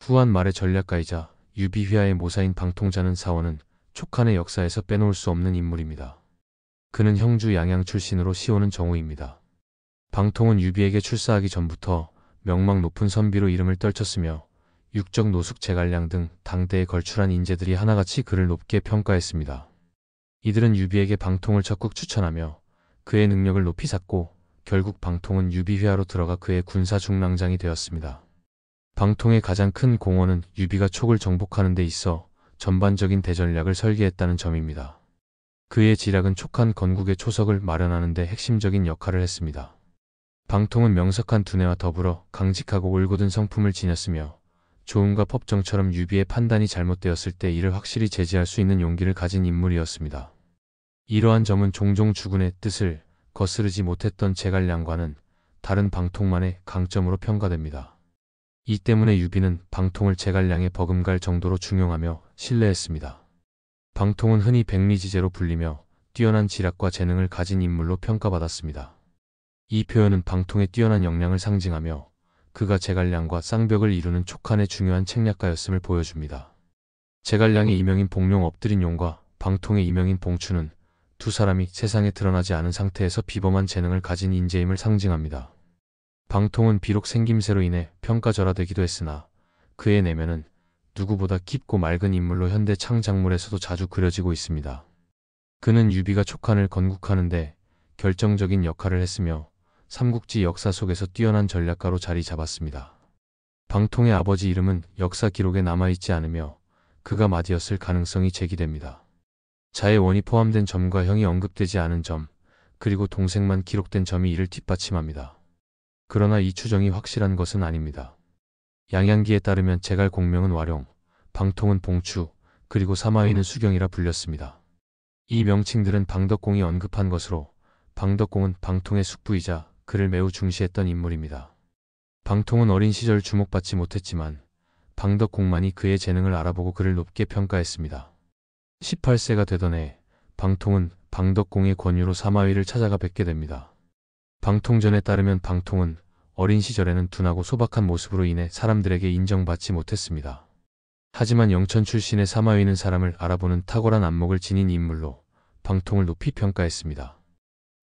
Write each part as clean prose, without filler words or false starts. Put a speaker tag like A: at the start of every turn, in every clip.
A: 후한 말의 전략가이자 유비휘하의 모사인 방통자는 사원은 촉한의 역사에서 빼놓을 수 없는 인물입니다. 그는 형주 양양 출신으로 시오는 정우입니다. 방통은 유비에게 출사하기 전부터 명망 높은 선비로 이름을 떨쳤으며 육적 노숙 제갈량 등 당대에 걸출한 인재들이 하나같이 그를 높게 평가했습니다. 이들은 유비에게 방통을 적극 추천하며 그의 능력을 높이 샀고 결국 방통은 유비휘하로 들어가 그의 군사 중랑장이 되었습니다. 방통의 가장 큰 공헌은 유비가 촉을 정복하는 데 있어 전반적인 대전략을 설계했다는 점입니다. 그의 지략은 촉한 건국의 초석을 마련하는 데 핵심적인 역할을 했습니다. 방통은 명석한 두뇌와 더불어 강직하고 올곧은 성품을 지녔으며 조은과 법정처럼 유비의 판단이 잘못되었을 때 이를 확실히 제지할 수 있는 용기를 가진 인물이었습니다. 이러한 점은 종종 주군의 뜻을 거스르지 못했던 제갈량과는 다른 방통만의 강점으로 평가됩니다. 이 때문에 유비는 방통을 제갈량에 버금갈 정도로 중용하며 신뢰했습니다. 방통은 흔히 백리지제로 불리며 뛰어난 지략과 재능을 가진 인물로 평가받았습니다. 이 표현은 방통의 뛰어난 역량을 상징하며 그가 제갈량과 쌍벽을 이루는 촉한의 중요한 책략가였음을 보여줍니다. 제갈량의 이명인 복룡 엎드린 용과 방통의 이명인 봉추는 두 사람이 세상에 드러나지 않은 상태에서 비범한 재능을 가진 인재임을 상징합니다. 방통은 비록 생김새로 인해 평가절하되기도 했으나 그의 내면은 누구보다 깊고 맑은 인물로 현대 창작물에서도 자주 그려지고 있습니다. 그는 유비가 촉한을 건국하는데 결정적인 역할을 했으며 삼국지 역사 속에서 뛰어난 전략가로 자리 잡았습니다. 방통의 아버지 이름은 역사 기록에 남아있지 않으며 그가 마디였을 가능성이 제기됩니다. 자의 원이 포함된 점과 형이 언급되지 않은 점, 그리고 동생만 기록된 점이 이를 뒷받침합니다. 그러나 이 추정이 확실한 것은 아닙니다. 양양기에 따르면 제갈 공명은 와룡, 방통은 봉추, 그리고 사마위는 수경이라 불렸습니다. 이 명칭들은 방덕공이 언급한 것으로 방덕공은 방통의 숙부이자 그를 매우 중시했던 인물입니다. 방통은 어린 시절 주목받지 못했지만 방덕공만이 그의 재능을 알아보고 그를 높게 평가했습니다. 18세가 되던 해 방통은 방덕공의 권유로 사마위를 찾아가 뵙게 됩니다. 방통전에 따르면 방통은 어린 시절에는 둔하고 소박한 모습으로 인해 사람들에게 인정받지 못했습니다. 하지만 영천 출신의 사마위는 사람을 알아보는 탁월한 안목을 지닌 인물로 방통을 높이 평가했습니다.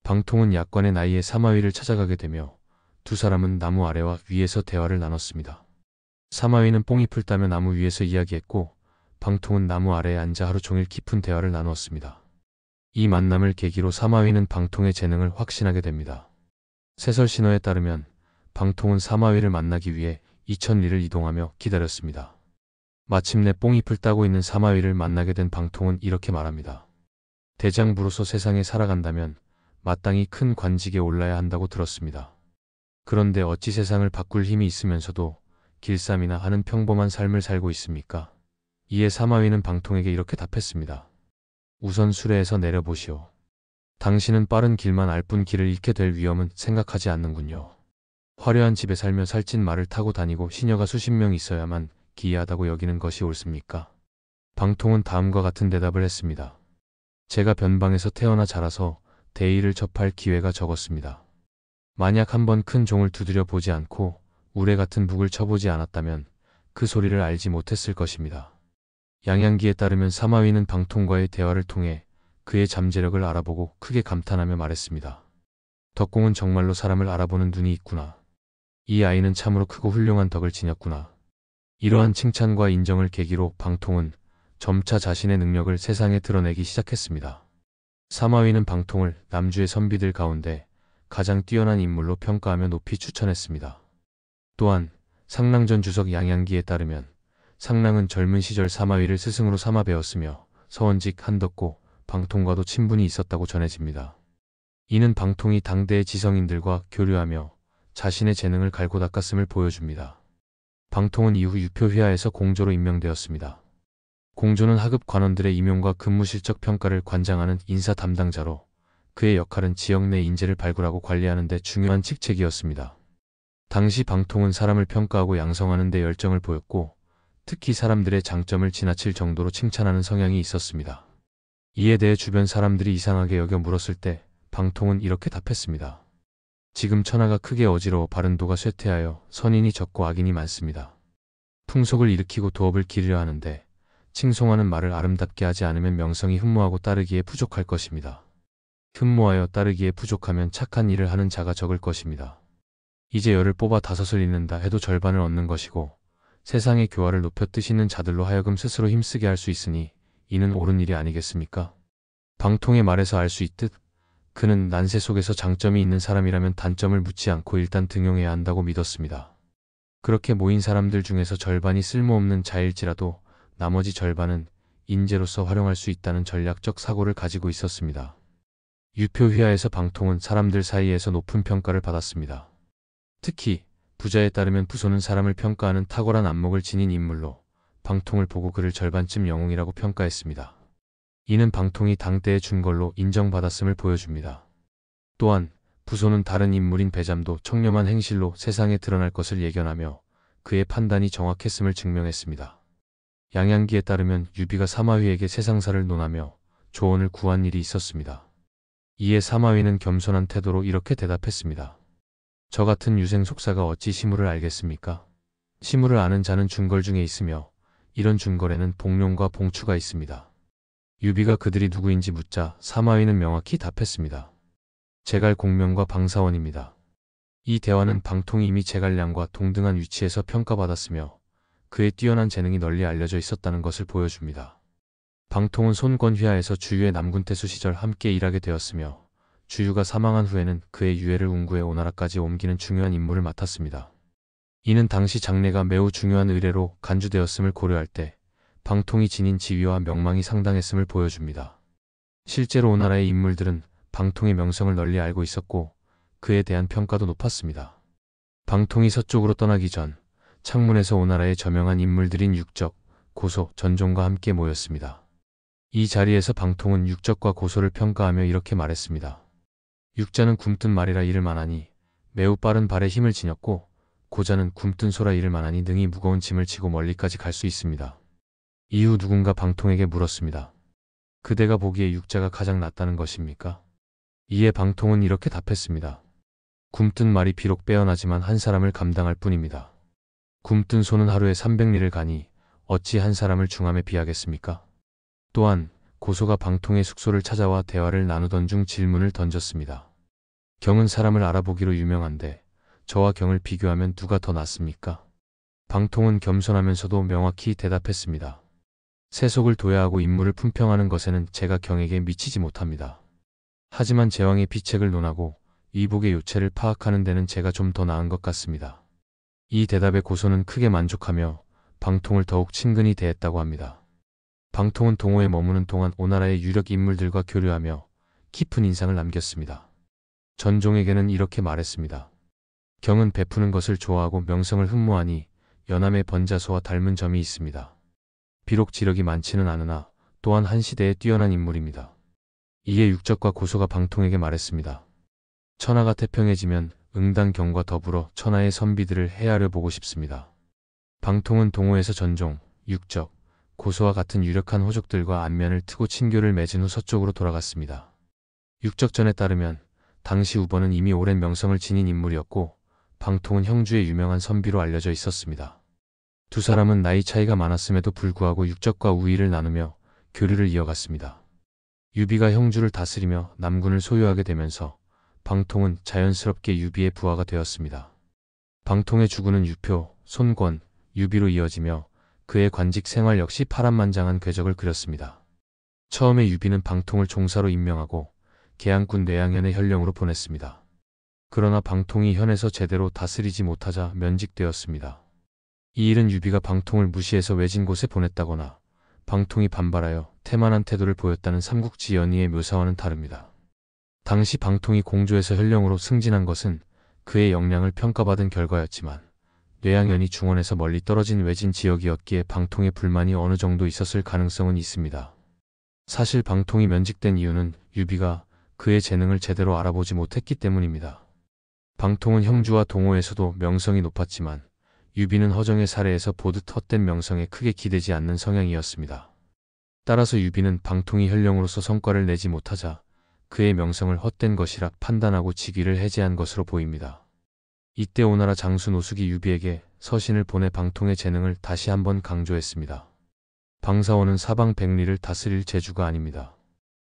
A: 방통은 약관의 나이에 사마위를 찾아가게 되며 두 사람은 나무 아래와 위에서 대화를 나눴습니다. 사마위는 뽕잎을 따며 나무 위에서 이야기했고 방통은 나무 아래에 앉아 하루 종일 깊은 대화를 나누었습니다. 이 만남을 계기로 사마위는 방통의 재능을 확신하게 됩니다. 세설신화에 따르면 방통은 사마위를 만나기 위해 이천리를 이동하며 기다렸습니다. 마침내 뽕잎을 따고 있는 사마위를 만나게 된 방통은 이렇게 말합니다. 대장부로서 세상에 살아간다면 마땅히 큰 관직에 올라야 한다고 들었습니다. 그런데 어찌 세상을 바꿀 힘이 있으면서도 길쌈이나 하는 평범한 삶을 살고 있습니까? 이에 사마위는 방통에게 이렇게 답했습니다. 우선 수레에서 내려보시오. 당신은 빠른 길만 알 뿐 길을 잃게 될 위험은 생각하지 않는군요. 화려한 집에 살며 살찐 말을 타고 다니고 시녀가 수십 명 있어야만 기이하다고 여기는 것이 옳습니까? 방통은 다음과 같은 대답을 했습니다. 제가 변방에서 태어나 자라서 대의를 접할 기회가 적었습니다. 만약 한번 큰 종을 두드려 보지 않고 우레 같은 북을 쳐보지 않았다면 그 소리를 알지 못했을 것입니다. 양양기에 따르면 사마위는 방통과의 대화를 통해 그의 잠재력을 알아보고 크게 감탄하며 말했습니다. 덕공은 정말로 사람을 알아보는 눈이 있구나. 이 아이는 참으로 크고 훌륭한 덕을 지녔구나. 이러한 칭찬과 인정을 계기로 방통은 점차 자신의 능력을 세상에 드러내기 시작했습니다. 사마위는 방통을 남주의 선비들 가운데 가장 뛰어난 인물로 평가하며 높이 추천했습니다. 또한 상랑전 주석 양양기에 따르면 상랑은 젊은 시절 사마위를 스승으로 삼아 배웠으며 서원직 한덕고 방통과도 친분이 있었다고 전해집니다. 이는 방통이 당대의 지성인들과 교류하며 자신의 재능을 갈고 닦았음을 보여줍니다. 방통은 이후 유표휘하에서 공조로 임명되었습니다. 공조는 하급 관원들의 임용과 근무 실적 평가를 관장하는 인사 담당자로 그의 역할은 지역 내 인재를 발굴하고 관리하는 데 중요한 직책이었습니다. 당시 방통은 사람을 평가하고 양성하는 데 열정을 보였고 특히 사람들의 장점을 지나칠 정도로 칭찬하는 성향이 있었습니다. 이에 대해 주변 사람들이 이상하게 여겨 물었을 때 방통은 이렇게 답했습니다. 지금 천하가 크게 어지러워 바른도가 쇠퇴하여 선인이 적고 악인이 많습니다. 풍속을 일으키고 도업을 기리려 하는데 칭송하는 말을 아름답게 하지 않으면 명성이 흠모하고 따르기에 부족할 것입니다. 흠모하여 따르기에 부족하면 착한 일을 하는 자가 적을 것입니다. 이제 10을 뽑아 5을 잇는다 해도 절반을 얻는 것이고 세상의 교화를 높여 뜨시는 자들로 하여금 스스로 힘쓰게 할 수 있으니 이는 옳은 일이 아니겠습니까? 방통의 말에서 알 수 있듯 그는 난세 속에서 장점이 있는 사람이라면 단점을 묻지 않고 일단 등용해야 한다고 믿었습니다. 그렇게 모인 사람들 중에서 절반이 쓸모없는 자일지라도 나머지 절반은 인재로서 활용할 수 있다는 전략적 사고를 가지고 있었습니다. 유표휘하에서 방통은 사람들 사이에서 높은 평가를 받았습니다. 특히 부자에 따르면 부소는 사람을 평가하는 탁월한 안목을 지닌 인물로 방통을 보고 그를 절반쯤 영웅이라고 평가했습니다. 이는 방통이 당대에 준 걸로 인정받았음을 보여줍니다. 또한 부소는 다른 인물인 배잠도 청렴한 행실로 세상에 드러날 것을 예견하며 그의 판단이 정확했음을 증명했습니다. 양양기에 따르면 유비가 사마휘에게 세상사를 논하며 조언을 구한 일이 있었습니다. 이에 사마휘는 겸손한 태도로 이렇게 대답했습니다. 저 같은 유생 속사가 어찌 시무를 알겠습니까? 시무를 아는 자는 중걸 중에 있으며 이런 중걸에는 복룡과 봉추가 있습니다. 유비가 그들이 누구인지 묻자 사마휘는 명확히 답했습니다. 제갈 공명과 방사원입니다. 이 대화는 방통이 이미 제갈량과 동등한 위치에서 평가받았으며 그의 뛰어난 재능이 널리 알려져 있었다는 것을 보여줍니다. 방통은 손권휘하에서 주유의 남군태수 시절 함께 일하게 되었으며 주유가 사망한 후에는 그의 유해를 운구해 오나라까지 옮기는 중요한 임무를 맡았습니다. 이는 당시 장례가 매우 중요한 의례로 간주되었음을 고려할 때 방통이 지닌 지위와 명망이 상당했음을 보여줍니다. 실제로 오나라의 인물들은 방통의 명성을 널리 알고 있었고 그에 대한 평가도 높았습니다. 방통이 서쪽으로 떠나기 전 창문에서 오나라의 저명한 인물들인 육적, 고소, 전종과 함께 모였습니다. 이 자리에서 방통은 육적과 고소를 평가하며 이렇게 말했습니다. 육자는 굼뜬 말이라 이를 만하니 매우 빠른 발에 힘을 지녔고 고자는 굼뜬 소라 이를 만하니 능히 무거운 짐을 지고 멀리까지 갈 수 있습니다. 이후 누군가 방통에게 물었습니다. 그대가 보기에 육자가 가장 낫다는 것입니까? 이에 방통은 이렇게 답했습니다. 굼뜬 말이 비록 빼어나지만 한 사람을 감당할 뿐입니다. 굼뜬 소는 하루에 300리를 가니 어찌 한 사람을 중함에 비하겠습니까? 또한 고소가 방통의 숙소를 찾아와 대화를 나누던 중 질문을 던졌습니다. 경은 사람을 알아보기로 유명한데 저와 경을 비교하면 누가 더 낫습니까? 방통은 겸손하면서도 명확히 대답했습니다. 세속을 도야하고 인물을 품평하는 것에는 제가 경에게 미치지 못합니다. 하지만 제왕의 비책을 논하고 이복의 요체를 파악하는 데는 제가 좀 더 나은 것 같습니다. 이 대답에 고소는 크게 만족하며 방통을 더욱 친근히 대했다고 합니다. 방통은 동호에 머무는 동안 오나라의 유력 인물들과 교류하며 깊은 인상을 남겼습니다. 전종에게는 이렇게 말했습니다. 경은 베푸는 것을 좋아하고 명성을 흠모하니 연암의 번자소와 닮은 점이 있습니다. 비록 지력이 많지는 않으나 또한 한 시대에 뛰어난 인물입니다. 이에 육적과 고소가 방통에게 말했습니다. 천하가 태평해지면 응당 경과 더불어 천하의 선비들을 헤아려 보고 싶습니다. 방통은 동호에서 전종, 육적, 고소와 같은 유력한 호족들과 안면을 트고 친교를 맺은 후 서쪽으로 돌아갔습니다. 육적전에 따르면 당시 우번은 이미 오랜 명성을 지닌 인물이었고 방통은 형주의 유명한 선비로 알려져 있었습니다. 두 사람은 나이 차이가 많았음에도 불구하고 육적과 우위를 나누며 교류를 이어갔습니다. 유비가 형주를 다스리며 남군을 소유하게 되면서 방통은 자연스럽게 유비의 부하가 되었습니다. 방통의 주군은 유표, 손권, 유비로 이어지며 그의 관직 생활 역시 파란만장한 궤적을 그렸습니다. 처음에 유비는 방통을 종사로 임명하고 계양군 뇌양현의 현령으로 보냈습니다. 그러나 방통이 현에서 제대로 다스리지 못하자 면직되었습니다. 이 일은 유비가 방통을 무시해서 외진 곳에 보냈다거나 방통이 반발하여 태만한 태도를 보였다는 삼국지 연의의 묘사와는 다릅니다. 당시 방통이 공조에서 현령으로 승진한 것은 그의 역량을 평가받은 결과였지만 뇌양현이 중원에서 멀리 떨어진 외진 지역이었기에 방통의 불만이 어느 정도 있었을 가능성은 있습니다. 사실 방통이 면직된 이유는 유비가 그의 재능을 제대로 알아보지 못했기 때문입니다. 방통은 형주와 동호에서도 명성이 높았지만 유비는 허정의 사례에서 보듯 헛된 명성에 크게 기대지 않는 성향이었습니다. 따라서 유비는 방통이 현령으로서 성과를 내지 못하자 그의 명성을 헛된 것이라 판단하고 직위를 해제한 것으로 보입니다. 이때 오나라 장수 노숙이 유비에게 서신을 보내 방통의 재능을 다시 한번 강조했습니다. 방사원은 사방백리를 다스릴 재주가 아닙니다.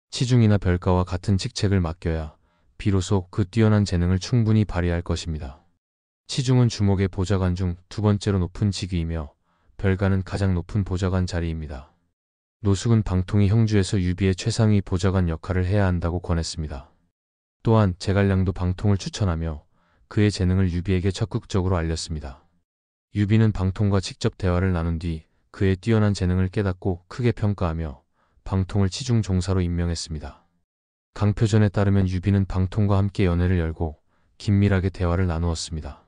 A: 치중이나 별가와 같은 직책을 맡겨야 비로소 그 뛰어난 재능을 충분히 발휘할 것입니다. 치중은 주목의 보좌관 중 두 번째로 높은 직위이며 별가는 가장 높은 보좌관 자리입니다. 노숙은 방통이 형주에서 유비의 최상위 보좌관 역할을 해야 한다고 권했습니다. 또한 제갈량도 방통을 추천하며 그의 재능을 유비에게 적극적으로 알렸습니다. 유비는 방통과 직접 대화를 나눈 뒤 그의 뛰어난 재능을 깨닫고 크게 평가하며 방통을 치중 종사로 임명했습니다. 강표전에 따르면 유비는 방통과 함께 연회를 열고 긴밀하게 대화를 나누었습니다.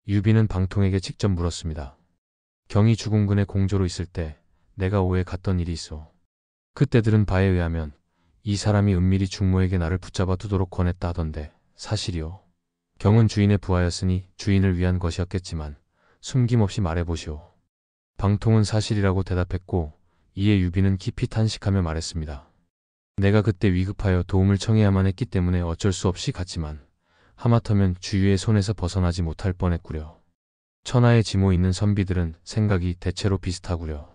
A: 유비는 방통에게 직접 물었습니다. 경이 주공근의 공조로 있을 때 내가 오해 갔던 일이 있어. 그때 들은 바에 의하면 이 사람이 은밀히 중모에게 나를 붙잡아 두도록 권했다 하던데 사실이오? 경은 주인의 부하였으니 주인을 위한 것이었겠지만 숨김없이 말해보시오. 방통은 사실이라고 대답했고 이에 유비는 깊이 탄식하며 말했습니다. 내가 그때 위급하여 도움을 청해야만 했기 때문에 어쩔 수 없이 갔지만 하마터면 주유의 손에서 벗어나지 못할 뻔했구려. 천하에 지모 있는 선비들은 생각이 대체로 비슷하구려.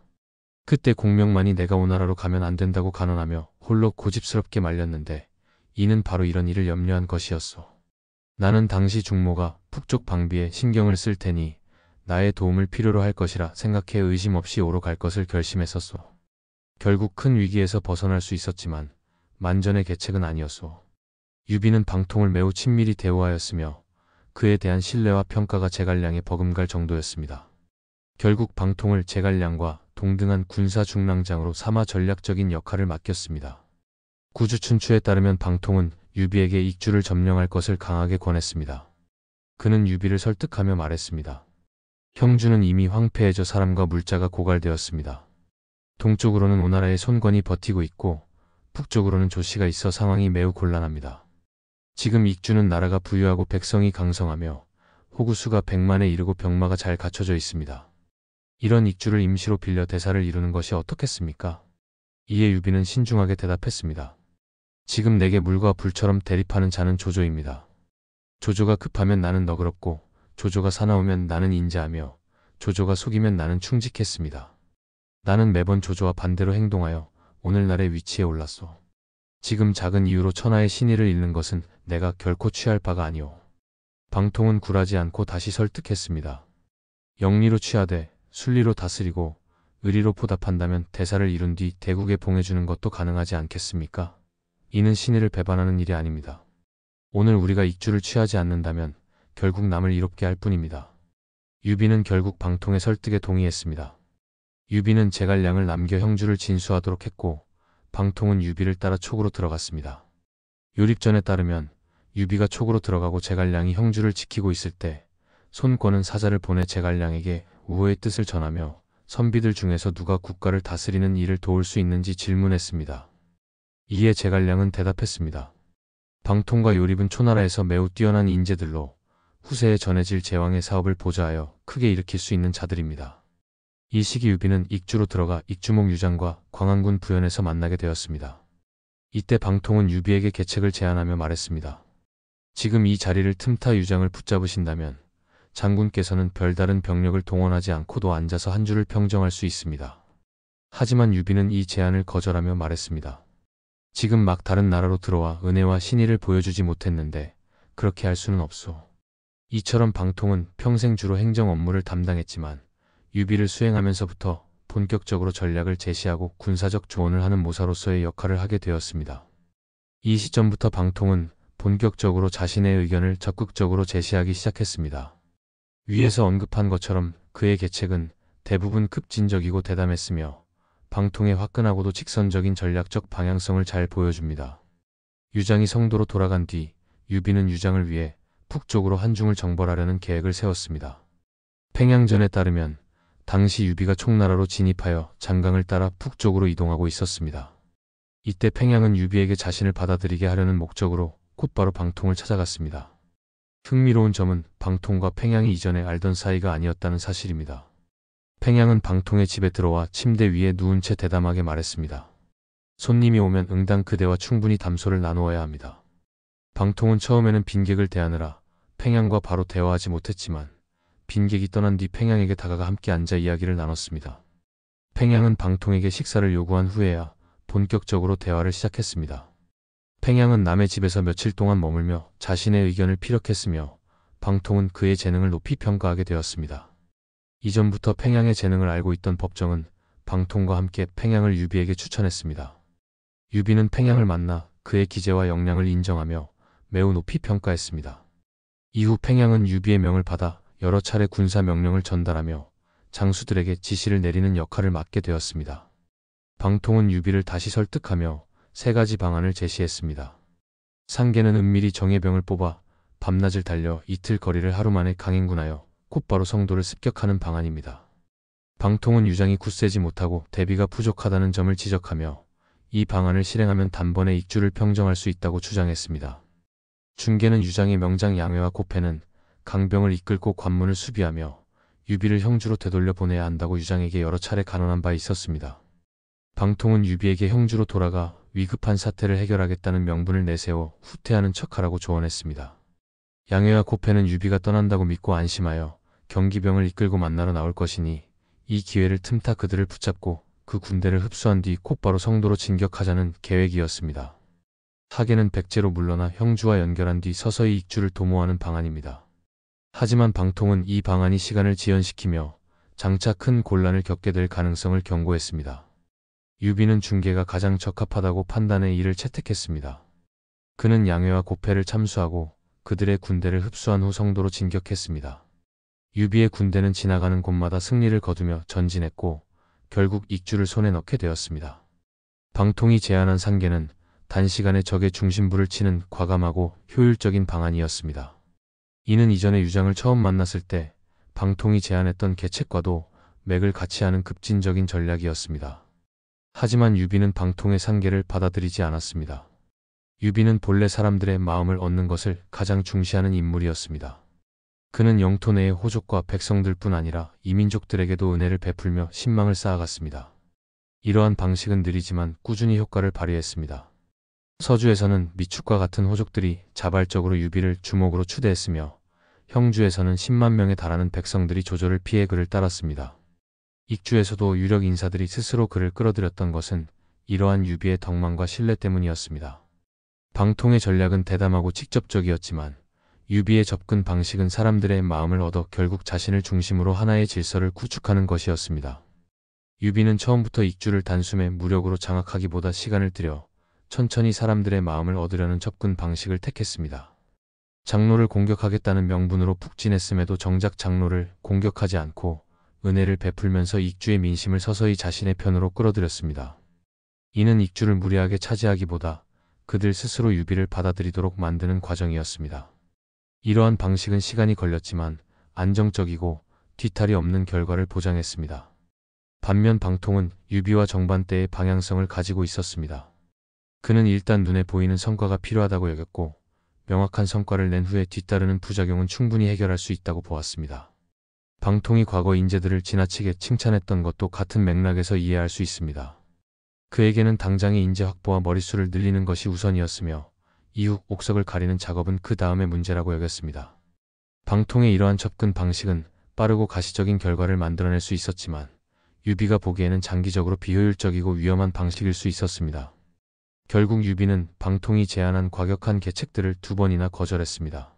A: 그때 공명만이 내가 오나라로 가면 안 된다고 간언하며 홀로 고집스럽게 말렸는데 이는 바로 이런 일을 염려한 것이었소. 나는 당시 중모가 북쪽 방비에 신경을 쓸 테니 나의 도움을 필요로 할 것이라 생각해 의심 없이 오러 갈 것을 결심했었소. 결국 큰 위기에서 벗어날 수 있었지만 만전의 계책은 아니었소. 유비는 방통을 매우 친밀히 대우하였으며 그에 대한 신뢰와 평가가 제갈량에 버금갈 정도였습니다. 결국 방통을 제갈량과 동등한 군사 중랑장으로 삼아 전략적인 역할을 맡겼습니다. 구주춘추에 따르면 방통은 유비에게 익주를 점령할 것을 강하게 권했습니다. 그는 유비를 설득하며 말했습니다. 형주는 이미 황폐해져 사람과 물자가 고갈되었습니다. 동쪽으로는 오나라의 손권이 버티고 있고 북쪽으로는 조씨가 있어 상황이 매우 곤란합니다. 지금 익주는 나라가 부유하고 백성이 강성하며 호구수가 100만에 이르고 병마가 잘 갖춰져 있습니다. 이런 익주를 임시로 빌려 대사를 이루는 것이 어떻겠습니까? 이에 유비는 신중하게 대답했습니다. 지금 내게 물과 불처럼 대립하는 자는 조조입니다. 조조가 급하면 나는 너그럽고 조조가 사나우면 나는 인자하며 조조가 속이면 나는 충직했습니다. 나는 매번 조조와 반대로 행동하여 오늘날의 위치에 올랐소. 지금 작은 이유로 천하의 신의를 잃는 것은 내가 결코 취할 바가 아니오. 방통은 굴하지 않고 다시 설득했습니다. 영리로 취하되 순리로 다스리고 의리로 보답한다면 대사를 이룬 뒤 대국에 봉해주는 것도 가능하지 않겠습니까? 이는 신의를 배반하는 일이 아닙니다. 오늘 우리가 익주를 취하지 않는다면 결국 남을 이롭게 할 뿐입니다. 유비는 결국 방통의 설득에 동의했습니다. 유비는 제갈량을 남겨 형주를 진수하도록 했고 방통은 유비를 따라 촉으로 들어갔습니다. 요립전에 따르면 유비가 촉으로 들어가고 제갈량이 형주를 지키고 있을 때 손권은 사자를 보내 제갈량에게 우호의 뜻을 전하며 선비들 중에서 누가 국가를 다스리는 일을 도울 수 있는지 질문했습니다. 이에 제갈량은 대답했습니다. 방통과 요립은 초나라에서 매우 뛰어난 인재들로 후세에 전해질 제왕의 사업을 보좌하여 크게 일으킬 수 있는 자들입니다. 이 시기 유비는 익주로 들어가 익주목 유장과 광안군 부연에서 만나게 되었습니다. 이때 방통은 유비에게 계책을 제안하며 말했습니다. 지금 이 자리를 틈타 유장을 붙잡으신다면 장군께서는 별다른 병력을 동원하지 않고도 앉아서 한 주를 평정할 수 있습니다. 하지만 유비는 이 제안을 거절하며 말했습니다. 지금 막 다른 나라로 들어와 은혜와 신의를 보여주지 못했는데 그렇게 할 수는 없소. 이처럼 방통은 평생 주로 행정 업무를 담당했지만 유비를 수행하면서부터 본격적으로 전략을 제시하고 군사적 조언을 하는 모사로서의 역할을 하게 되었습니다. 이 시점부터 방통은 본격적으로 자신의 의견을 적극적으로 제시하기 시작했습니다. 위에서 언급한 것처럼 그의 계책은 대부분 급진적이고 대담했으며 방통의 화끈하고도 직선적인 전략적 방향성을 잘 보여줍니다. 유장이 성도로 돌아간 뒤 유비는 유장을 위해 북쪽으로 한중을 정벌하려는 계획을 세웠습니다. 팽양전에 따르면 당시 유비가 총나라로 진입하여 장강을 따라 북쪽으로 이동하고 있었습니다. 이때 팽양은 유비에게 자신을 받아들이게 하려는 목적으로 곧바로 방통을 찾아갔습니다. 흥미로운 점은 방통과 팽양이 이전에 알던 사이가 아니었다는 사실입니다. 팽양은 방통의 집에 들어와 침대 위에 누운 채 대담하게 말했습니다. 손님이 오면 응당 그대와 충분히 담소를 나누어야 합니다. 방통은 처음에는 빈객을 대하느라 팽양과 바로 대화하지 못했지만 빈객이 떠난 뒤 팽양에게 다가가 함께 앉아 이야기를 나눴습니다. 팽양은 방통에게 식사를 요구한 후에야 본격적으로 대화를 시작했습니다. 팽양은 남의 집에서 며칠 동안 머물며 자신의 의견을 피력했으며 방통은 그의 재능을 높이 평가하게 되었습니다. 이전부터 팽양의 재능을 알고 있던 법정은 방통과 함께 팽양을 유비에게 추천했습니다. 유비는 팽양을 만나 그의 기재와 역량을 인정하며 매우 높이 평가했습니다. 이후 팽양은 유비의 명을 받아 여러 차례 군사 명령을 전달하며 장수들에게 지시를 내리는 역할을 맡게 되었습니다. 방통은 유비를 다시 설득하며 3가지 방안을 제시했습니다. 상계는 은밀히 정예병을 뽑아 밤낮을 달려 이틀 거리를 하루 만에 강행군하여 곧바로 성도를 습격하는 방안입니다. 방통은 유장이 굳세지 못하고 대비가 부족하다는 점을 지적하며 이 방안을 실행하면 단번에 익주를 평정할 수 있다고 주장했습니다. 중계는 유장의 명장 양회와 고패는 강병을 이끌고 관문을 수비하며 유비를 형주로 되돌려 보내야 한다고 유장에게 여러 차례 간언한 바 있었습니다. 방통은 유비에게 형주로 돌아가 위급한 사태를 해결하겠다는 명분을 내세워 후퇴하는 척하라고 조언했습니다. 양회와 고패는 유비가 떠난다고 믿고 안심하여 경기병을 이끌고 만나러 나올 것이니 이 기회를 틈타 그들을 붙잡고 그 군대를 흡수한 뒤 곧바로 성도로 진격하자는 계획이었습니다. 하계는 백제로 물러나 형주와 연결한 뒤 서서히 익주를 도모하는 방안입니다. 하지만 방통은 이 방안이 시간을 지연시키며 장차 큰 곤란을 겪게 될 가능성을 경고했습니다. 유비는 중계가 가장 적합하다고 판단해 이를 채택했습니다. 그는 양회와 고패를 참수하고 그들의 군대를 흡수한 후 성도로 진격했습니다. 유비의 군대는 지나가는 곳마다 승리를 거두며 전진했고 결국 익주를 손에 넣게 되었습니다. 방통이 제안한 상계는 단시간에 적의 중심부를 치는 과감하고 효율적인 방안이었습니다. 이는 이전에 유장을 처음 만났을 때 방통이 제안했던 계책과도 맥을 같이 하는 급진적인 전략이었습니다. 하지만 유비는 방통의 상계를 받아들이지 않았습니다. 유비는 본래 사람들의 마음을 얻는 것을 가장 중시하는 인물이었습니다. 그는 영토 내의 호족과 백성들뿐 아니라 이민족들에게도 은혜를 베풀며 신망을 쌓아갔습니다. 이러한 방식은 느리지만 꾸준히 효과를 발휘했습니다. 서주에서는 미축과 같은 호족들이 자발적으로 유비를 주목으로 추대했으며 형주에서는 10만 명에 달하는 백성들이 조조를 피해 그를 따랐습니다. 익주에서도 유력 인사들이 스스로 그를 끌어들였던 것은 이러한 유비의 덕망과 신뢰 때문이었습니다. 방통의 전략은 대담하고 직접적이었지만 유비의 접근 방식은 사람들의 마음을 얻어 결국 자신을 중심으로 하나의 질서를 구축하는 것이었습니다. 유비는 처음부터 익주를 단숨에 무력으로 장악하기보다 시간을 들여 천천히 사람들의 마음을 얻으려는 접근 방식을 택했습니다. 장로를 공격하겠다는 명분으로 북진했음에도 정작 장로를 공격하지 않고 은혜를 베풀면서 익주의 민심을 서서히 자신의 편으로 끌어들였습니다. 이는 익주를 무리하게 차지하기보다 그들 스스로 유비를 받아들이도록 만드는 과정이었습니다. 이러한 방식은 시간이 걸렸지만 안정적이고 뒤탈이 없는 결과를 보장했습니다. 반면 방통은 유비와 정반대의 방향성을 가지고 있었습니다. 그는 일단 눈에 보이는 성과가 필요하다고 여겼고 명확한 성과를 낸 후에 뒤따르는 부작용은 충분히 해결할 수 있다고 보았습니다. 방통이 과거 인재들을 지나치게 칭찬했던 것도 같은 맥락에서 이해할 수 있습니다. 그에게는 당장의 인재 확보와 머릿수를 늘리는 것이 우선이었으며 이후 옥석을 가리는 작업은 그 다음의 문제라고 여겼습니다. 방통의 이러한 접근 방식은 빠르고 가시적인 결과를 만들어낼 수 있었지만 유비가 보기에는 장기적으로 비효율적이고 위험한 방식일 수 있었습니다. 결국 유비는 방통이 제안한 과격한 계책들을 2번이나 거절했습니다.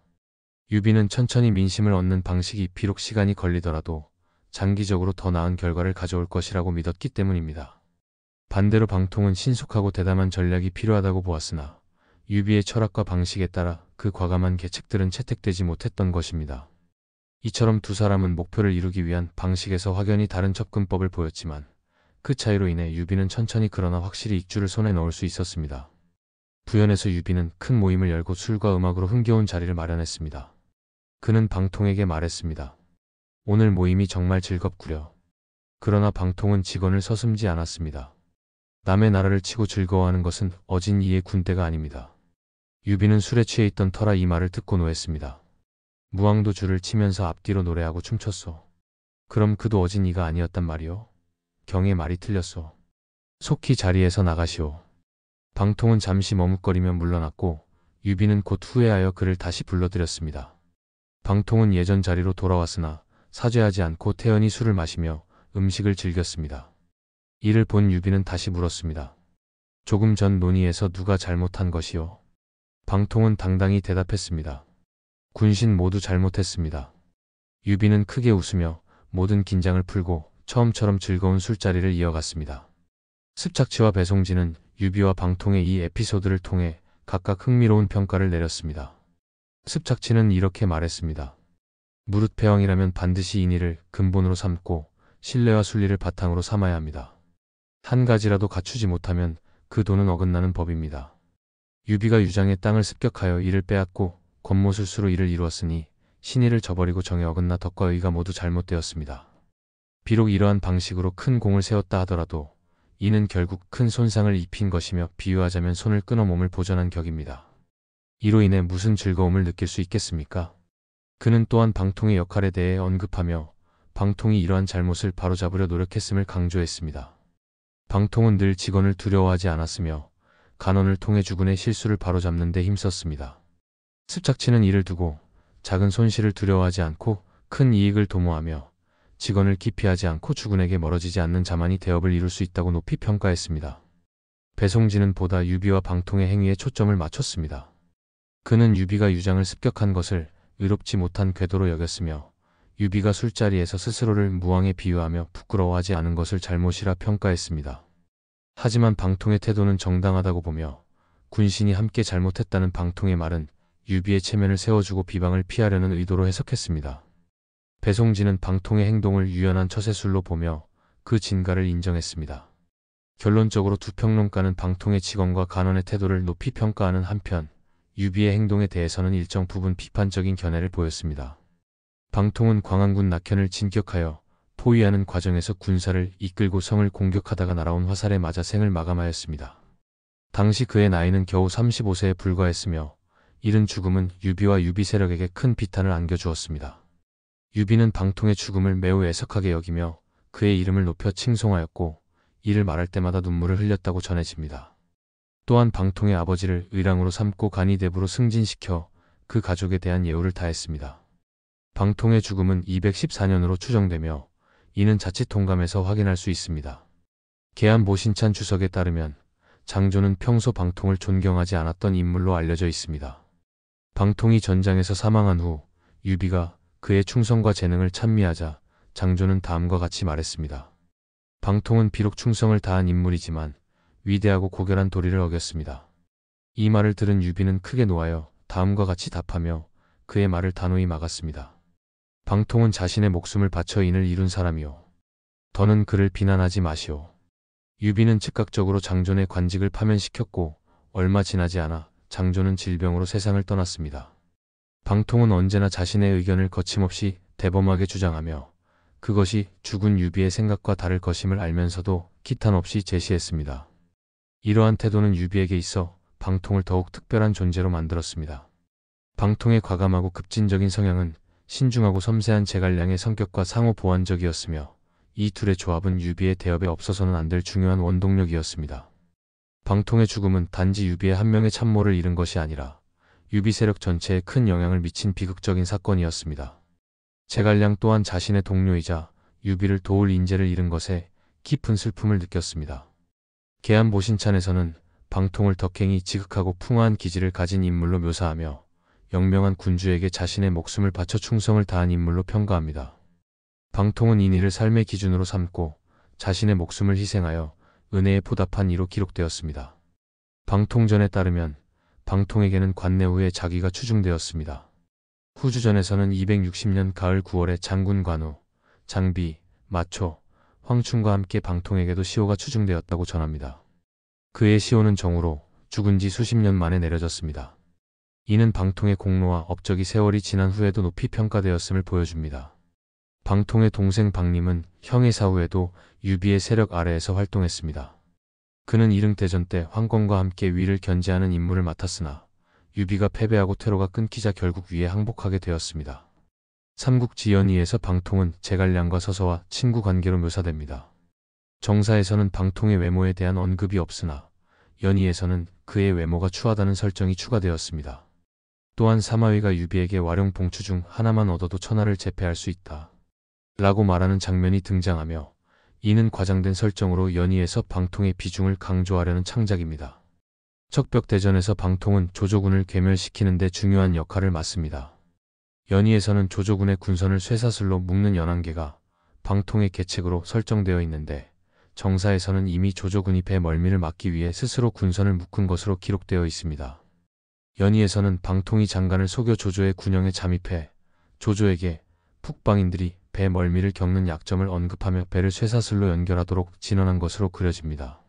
A: 유비는 천천히 민심을 얻는 방식이 비록 시간이 걸리더라도 장기적으로 더 나은 결과를 가져올 것이라고 믿었기 때문입니다. 반대로 방통은 신속하고 대담한 전략이 필요하다고 보았으나 유비의 철학과 방식에 따라 그 과감한 계책들은 채택되지 못했던 것입니다. 이처럼 두 사람은 목표를 이루기 위한 방식에서 확연히 다른 접근법을 보였지만 그 차이로 인해 유비는 천천히 그러나 확실히 익주를 손에 넣을 수 있었습니다. 부연에서 유비는 큰 모임을 열고 술과 음악으로 흥겨운 자리를 마련했습니다. 그는 방통에게 말했습니다. 오늘 모임이 정말 즐겁구려. 그러나 방통은 직원을 서슴지 않았습니다. 남의 나라를 치고 즐거워하는 것은 어진 이의 군대가 아닙니다. 유비는 술에 취해 있던 터라 이 말을 듣고 노했습니다. 무왕도 줄을 치면서 앞뒤로 노래하고 춤췄소. 그럼 그도 어진 이가 아니었단 말이오? 경의 말이 틀렸소. 속히 자리에서 나가시오. 방통은 잠시 머뭇거리며 물러났고 유비는 곧 후회하여 그를 다시 불러들였습니다. 방통은 예전 자리로 돌아왔으나 사죄하지 않고 태연히 술을 마시며 음식을 즐겼습니다. 이를 본 유비는 다시 물었습니다. 조금 전 논의에서 누가 잘못한 것이요? 방통은 당당히 대답했습니다. 군신 모두 잘못했습니다. 유비는 크게 웃으며 모든 긴장을 풀고 처음처럼 즐거운 술자리를 이어갔습니다. 습작치와 배송진은 유비와 방통의 이 에피소드를 통해 각각 흥미로운 평가를 내렸습니다. 습작치는 이렇게 말했습니다. 무릇패왕이라면 반드시 인의를 근본으로 삼고 신뢰와 순리를 바탕으로 삼아야 합니다. 한 가지라도 갖추지 못하면 그 도는 어긋나는 법입니다. 유비가 유장의 땅을 습격하여 이를 빼앗고 권모술수로 이를 이루었으니 신의를 저버리고 정에 어긋나 덕과 의가 모두 잘못되었습니다. 비록 이러한 방식으로 큰 공을 세웠다 하더라도 이는 결국 큰 손상을 입힌 것이며 비유하자면 손을 끊어 몸을 보전한 격입니다. 이로 인해 무슨 즐거움을 느낄 수 있겠습니까? 그는 또한 방통의 역할에 대해 언급하며 방통이 이러한 잘못을 바로잡으려 노력했음을 강조했습니다. 방통은 늘 직원을 두려워하지 않았으며 간언을 통해 주군의 실수를 바로잡는 데 힘썼습니다. 습작치는 이를 두고 작은 손실을 두려워하지 않고 큰 이익을 도모하며 직원을 기피하지 않고 주군에게 멀어지지 않는 자만이 대업을 이룰 수 있다고 높이 평가했습니다. 배송진은 보다 유비와 방통의 행위에 초점을 맞췄습니다. 그는 유비가 유장을 습격한 것을 의롭지 못한 궤도로 여겼으며 유비가 술자리에서 스스로를 무왕에 비유하며 부끄러워하지 않은 것을 잘못이라 평가했습니다. 하지만 방통의 태도는 정당하다고 보며 군신이 함께 잘못했다는 방통의 말은 유비의 체면을 세워주고 비방을 피하려는 의도로 해석했습니다. 배송진은 방통의 행동을 유연한 처세술로 보며 그 진가를 인정했습니다. 결론적으로 두 평론가는 방통의 직언과 간언의 태도를 높이 평가하는 한편 유비의 행동에 대해서는 일정 부분 비판적인 견해를 보였습니다. 방통은 광안군 낙현을 진격하여 포위하는 과정에서 군사를 이끌고 성을 공격하다가 날아온 화살에 맞아 생을 마감하였습니다. 당시 그의 나이는 겨우 35세에 불과했으며 이른 죽음은 유비와 유비 세력에게 큰 비탄을 안겨주었습니다. 유비는 방통의 죽음을 매우 애석하게 여기며 그의 이름을 높여 칭송하였고 이를 말할 때마다 눈물을 흘렸다고 전해집니다. 또한 방통의 아버지를 의랑으로 삼고 간이대부로 승진시켜 그 가족에 대한 예우를 다했습니다. 방통의 죽음은 214년으로 추정되며 이는 자칫 통감에서 확인할 수 있습니다. 계암보신찬 주석에 따르면 장조는 평소 방통을 존경하지 않았던 인물로 알려져 있습니다. 방통이 전장에서 사망한 후 유비가 그의 충성과 재능을 찬미하자 장조는 다음과 같이 말했습니다. 방통은 비록 충성을 다한 인물이지만 위대하고 고결한 도리를 어겼습니다. 이 말을 들은 유비는 크게 노하여 다음과 같이 답하며 그의 말을 단호히 막았습니다. 방통은 자신의 목숨을 바쳐 인을 이룬 사람이오. 더는 그를 비난하지 마시오. 유비는 즉각적으로 장존의 관직을 파면시켰고 얼마 지나지 않아 장조는 질병으로 세상을 떠났습니다. 방통은 언제나 자신의 의견을 거침없이 대범하게 주장하며 그것이 죽은 유비의 생각과 다를 것임을 알면서도 기탄 없이 제시했습니다. 이러한 태도는 유비에게 있어 방통을 더욱 특별한 존재로 만들었습니다. 방통의 과감하고 급진적인 성향은 신중하고 섬세한 제갈량의 성격과 상호 보완적이었으며 이 둘의 조합은 유비의 대업에 없어서는 안 될 중요한 원동력이었습니다. 방통의 죽음은 단지 유비의 한 명의 참모를 잃은 것이 아니라 유비 세력 전체에 큰 영향을 미친 비극적인 사건이었습니다. 제갈량 또한 자신의 동료이자 유비를 도울 인재를 잃은 것에 깊은 슬픔을 느꼈습니다. 계암보신찬에서는 방통을 덕행이 지극하고 풍화한 기질을 가진 인물로 묘사하며 영명한 군주에게 자신의 목숨을 바쳐 충성을 다한 인물로 평가합니다. 방통은 인의를 삶의 기준으로 삼고 자신의 목숨을 희생하여 은혜에 보답한 이로 기록되었습니다. 방통전에 따르면 방통에게는 관내 후에 자기가 추중되었습니다. 후주전에서는 260년 가을 9월에 장군 관우, 장비, 마초, 황충과 함께 방통에게도 시호가 추중되었다고 전합니다. 그의 시호는 정으로 죽은 지 수십 년 만에 내려졌습니다. 이는 방통의 공로와 업적이 세월이 지난 후에도 높이 평가되었음을 보여줍니다. 방통의 동생 방림은 형의 사후에도 유비의 세력 아래에서 활동했습니다. 그는 이릉대전 때 황건과 함께 위를 견제하는 임무를 맡았으나 유비가 패배하고 퇴로가 끊기자 결국 위에 항복하게 되었습니다. 삼국지연의에서 방통은 제갈량과 서서와 친구 관계로 묘사됩니다. 정사에서는 방통의 외모에 대한 언급이 없으나 연의에서는 그의 외모가 추하다는 설정이 추가되었습니다. 또한 사마위가 유비에게 와룡 봉추 중 하나만 얻어도 천하를 제패할 수 있다. 라고 말하는 장면이 등장하며 이는 과장된 설정으로 연희에서 방통의 비중을 강조하려는 창작입니다. 척벽대전에서 방통은 조조군을 괴멸시키는 데 중요한 역할을 맡습니다. 연희에서는 조조군의 군선을 쇠사슬로 묶는 연안개가 방통의 계책으로 설정되어 있는데 정사에서는 이미 조조군이 배 멀미를 막기 위해 스스로 군선을 묶은 것으로 기록되어 있습니다. 연희에서는 방통이 장관을 속여 조조의 군영에 잠입해 조조에게 북방인들이 배 멀미를 겪는 약점을 언급하며 배를 쇠사슬로 연결하도록 진언한 것으로 그려집니다.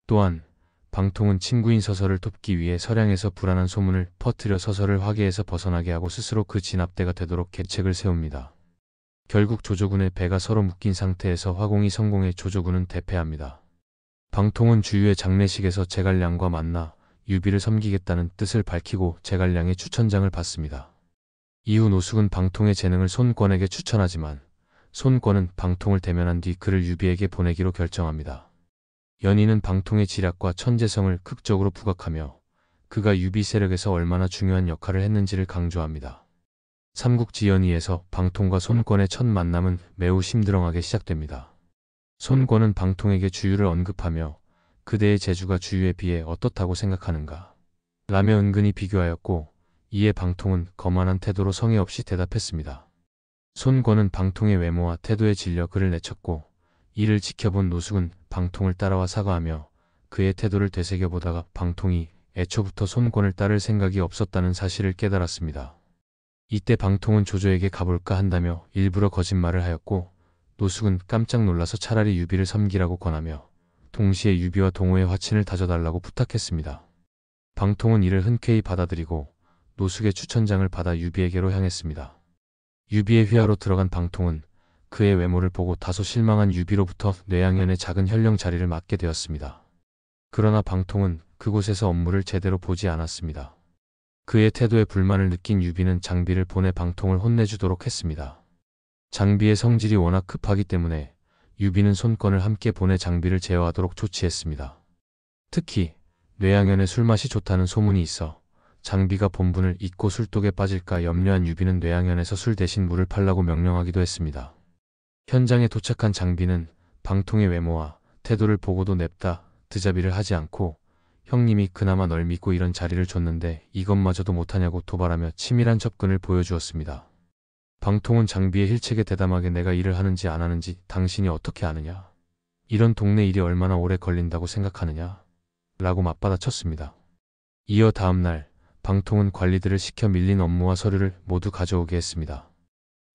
A: 또한 방통은 친구인 서설을 돕기 위해 서량에서 불안한 소문을 퍼뜨려 서설을 화계에서 벗어나게 하고 스스로 그 진압대가 되도록 계책을 세웁니다. 결국 조조군의 배가 서로 묶인 상태에서 화공이 성공해 조조군은 대패합니다. 방통은 주유의 장례식에서 제갈량과 만나 유비를 섬기겠다는 뜻을 밝히고 제갈량의 추천장을 받습니다. 이후 노숙은 방통의 재능을 손권에게 추천하지만 손권은 방통을 대면한 뒤 그를 유비에게 보내기로 결정합니다. 연희는 방통의 지략과 천재성을 극적으로 부각하며 그가 유비 세력에서 얼마나 중요한 역할을 했는지를 강조합니다. 삼국지연희에서 방통과 손권의 첫 만남은 매우 심드렁하게 시작됩니다. 손권은 방통에게 주유를 언급하며 그대의 재주가 주유에 비해 어떻다고 생각하는가? 라며 은근히 비교하였고 이에 방통은 거만한 태도로 성의 없이 대답했습니다. 손권은 방통의 외모와 태도에 질려 그를 내쳤고 이를 지켜본 노숙은 방통을 따라와 사과하며 그의 태도를 되새겨보다가 방통이 애초부터 손권을 따를 생각이 없었다는 사실을 깨달았습니다. 이때 방통은 조조에게 가볼까 한다며 일부러 거짓말을 하였고 노숙은 깜짝 놀라서 차라리 유비를 섬기라고 권하며 동시에 유비와 동호의 화친을 다져달라고 부탁했습니다. 방통은 이를 흔쾌히 받아들이고 노숙의 추천장을 받아 유비에게로 향했습니다. 유비의 휘하로 들어간 방통은 그의 외모를 보고 다소 실망한 유비로부터 뇌양현의 작은 현령 자리를 맡게 되었습니다. 그러나 방통은 그곳에서 업무를 제대로 보지 않았습니다. 그의 태도에 불만을 느낀 유비는 장비를 보내 방통을 혼내주도록 했습니다. 장비의 성질이 워낙 급하기 때문에 유비는 손권을 함께 보내 장비를 제어하도록 조치했습니다. 특히 뇌양현의 술맛이 좋다는 소문이 있어 장비가 본분을 잊고 술독에 빠질까 염려한 유비는 뇌양현에서 술 대신 물을 팔라고 명령하기도 했습니다. 현장에 도착한 장비는 방통의 외모와 태도를 보고도 냅다 드자비를 하지 않고 형님이 그나마 널 믿고 이런 자리를 줬는데 이것마저도 못하냐고 도발하며 치밀한 접근을 보여주었습니다. 방통은 장비의 힐책에 대담하게 내가 일을 하는지 안 하는지 당신이 어떻게 아느냐? 이런 동네 일이 얼마나 오래 걸린다고 생각하느냐? 라고 맞받아쳤습니다. 이어 다음날 방통은 관리들을 시켜 밀린 업무와 서류를 모두 가져오게 했습니다.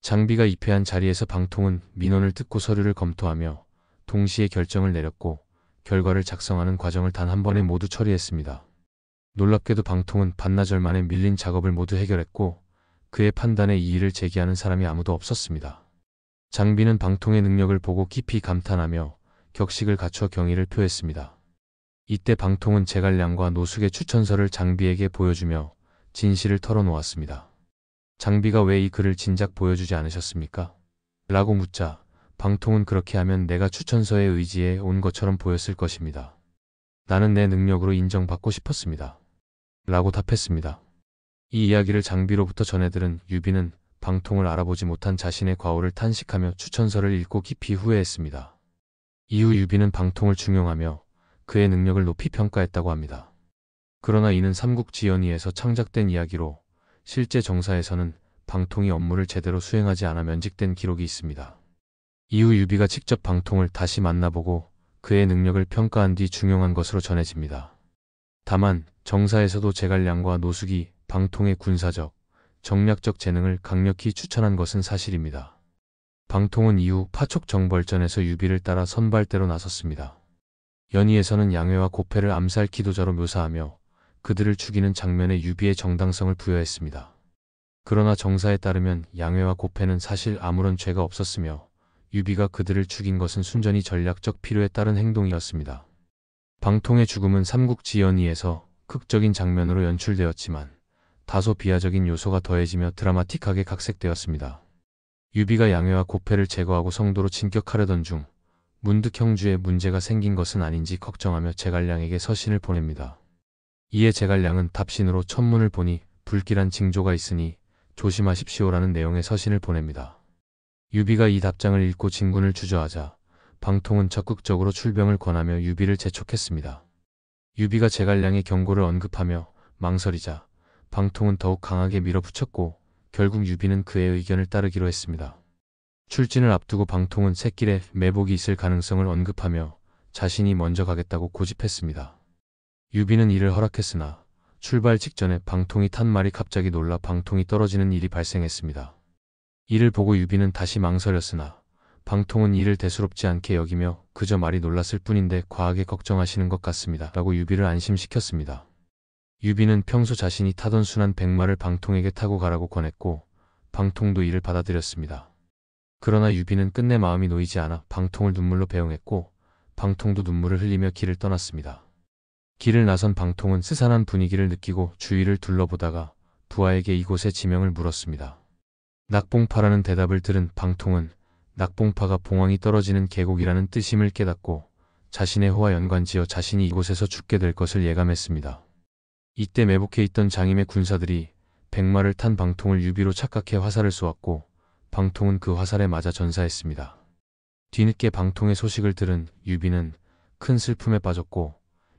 A: 장비가 입회한 자리에서 방통은 민원을 듣고 서류를 검토하며 동시에 결정을 내렸고 결과를 작성하는 과정을 단 한 번에 모두 처리했습니다. 놀랍게도 방통은 반나절 만에 밀린 작업을 모두 해결했고 그의 판단에 이의를 제기하는 사람이 아무도 없었습니다. 장비는 방통의 능력을 보고 깊이 감탄하며 격식을 갖춰 경의를 표했습니다. 이때 방통은 제갈량과 노숙의 추천서를 장비에게 보여주며 진실을 털어놓았습니다. 장비가 왜 이 글을 진작 보여주지 않으셨습니까? 라고 묻자 방통은 그렇게 하면 내가 추천서에 의지해 온 것처럼 보였을 것입니다. 나는 내 능력으로 인정받고 싶었습니다. 라고 답했습니다. 이 이야기를 장비로부터 전해들은 유비는 방통을 알아보지 못한 자신의 과오를 탄식하며 추천서를 읽고 깊이 후회했습니다. 이후 유비는 방통을 중용하며 그의 능력을 높이 평가했다고 합니다. 그러나 이는 삼국지연희에서 창작된 이야기로 실제 정사에서는 방통이 업무를 제대로 수행하지 않아 면직된 기록이 있습니다. 이후 유비가 직접 방통을 다시 만나보고 그의 능력을 평가한 뒤 중용한 것으로 전해집니다. 다만 정사에서도 제갈량과 노숙이 방통의 군사적, 정략적 재능을 강력히 추천한 것은 사실입니다. 방통은 이후 파촉정벌전에서 유비를 따라 선발대로 나섰습니다. 연희에서는 양회와 고패를 암살 기도자로 묘사하며 그들을 죽이는 장면에 유비의 정당성을 부여했습니다. 그러나 정사에 따르면 양회와 고패는 사실 아무런 죄가 없었으며 유비가 그들을 죽인 것은 순전히 전략적 필요에 따른 행동이었습니다. 방통의 죽음은 삼국지연희에서 극적인 장면으로 연출되었지만 다소 비하적인 요소가 더해지며 드라마틱하게 각색되었습니다. 유비가 양회와 고패를 제거하고 성도로 진격하려던 중 문득 형주에 문제가 생긴 것은 아닌지 걱정하며 제갈량에게 서신을 보냅니다. 이에 제갈량은 답신으로 천문을 보니 불길한 징조가 있으니 조심하십시오라는 내용의 서신을 보냅니다. 유비가 이 답장을 읽고 진군을 주저하자 방통은 적극적으로 출병을 권하며 유비를 재촉했습니다. 유비가 제갈량의 경고를 언급하며 망설이자 방통은 더욱 강하게 밀어붙였고 결국 유비는 그의 의견을 따르기로 했습니다. 출진을 앞두고 방통은 샛길에 매복이 있을 가능성을 언급하며 자신이 먼저 가겠다고 고집했습니다. 유비는 이를 허락했으나 출발 직전에 방통이 탄 말이 갑자기 놀라 방통이 떨어지는 일이 발생했습니다. 이를 보고 유비는 다시 망설였으나 방통은 이를 대수롭지 않게 여기며 그저 말이 놀랐을 뿐인데 과하게 걱정하시는 것 같습니다 라고 유비를 안심시켰습니다. 유비는 평소 자신이 타던 순한 백마를 방통에게 타고 가라고 권했고 방통도 이를 받아들였습니다. 그러나 유비는 끝내 마음이 놓이지 않아 방통을 눈물로 배웅했고 방통도 눈물을 흘리며 길을 떠났습니다. 길을 나선 방통은 스산한 분위기를 느끼고 주위를 둘러보다가 부하에게 이곳의 지명을 물었습니다. 낙봉파라는 대답을 들은 방통은 낙봉파가 봉황이 떨어지는 계곡이라는 뜻임을 깨닫고 자신의 호와 연관지어 자신이 이곳에서 죽게 될 것을 예감했습니다. 이때 매복해 있던 장임의 군사들이 백마를 탄 방통을 유비로 착각해 화살을 쏘았고 방통은 그 화살에 맞아 전사했습니다. 뒤늦게 방통의 소식을 들은 유비는 큰 슬픔에 빠졌고